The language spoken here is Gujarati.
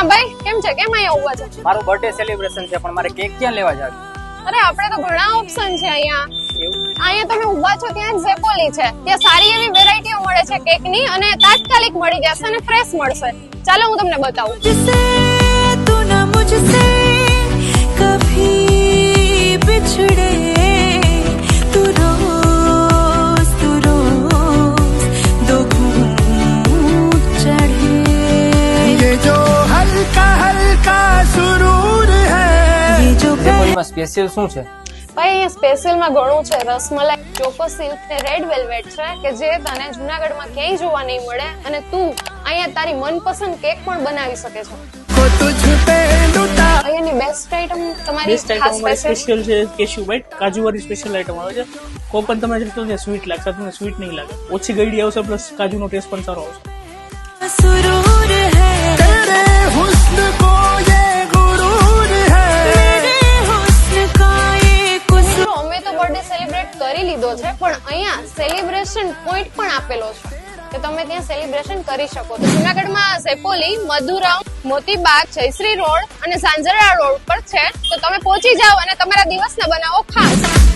હા ભાઈ, કેમ છે? કેમ અહીંયા ઉભા છો? મારું બર્થડે સેલિબ્રેશન છે પણ મારે કેક ક્યાં લેવા જાવ? અરે આપણે તો ઘણા ઓપ્શન છે અહીંયા. એવું? અહીંયા તમે ઉભા છો ત્યાં ઝેપોલી છે. ત્યાં સારી એવી વેરાયટીઓ મળે છે કેકની અને તાત્કાલિક મળી જશે અને ફ્રેશ મળશે. ચાલો હું તમને બતાવું. સ્પેશિયલ શું છે? ભાઈ અહીંયા સ્પેશિયલમાં ઘણું છે. રસમલાઈ, ચોકો સિલ્ક ને રેડ વેલ્વેટ છે કે જે તને જુનાગઢમાં ક્યાંય જોવા નહીં મળે અને તું અહીંયા તારી મનપસંદ કેક પણ બનાવી શકે છે. અહીંયાની બેસ્ટ આઈટમ તમારી ખાસ સ્પેશિયલ છે કેશ્યુ બાઈટ, કાજુ વાળી સ્પેશિયલ આઈટમ આવે છે. કોપન તમે જતો ત્યાં સ્વીટ લાગશે, તમને સ્વીટ નહીં લાગે. ઓછી ગળી આવશે પ્લસ કાજુનો ટેસ્ટ પણ સારો આવશે. અમે તો બર્થડે સેલિબ્રેટ કરી લીધો છે પણ અહીંયા સેલિબ્રેશન પોઈન્ટ પણ આપેલો છે કે તમે ત્યાં સેલિબ્રેશન કરી શકો. તો જુનાગઢમાં ઝેપોલી, મધુરામ, મોતીબાગ, જયશ્રી રોડ અને ઝાંઝરા રોડ પર છે. તો તમે પહોંચી જાઓ અને તમારા દિવસને બનાવો ખાસ.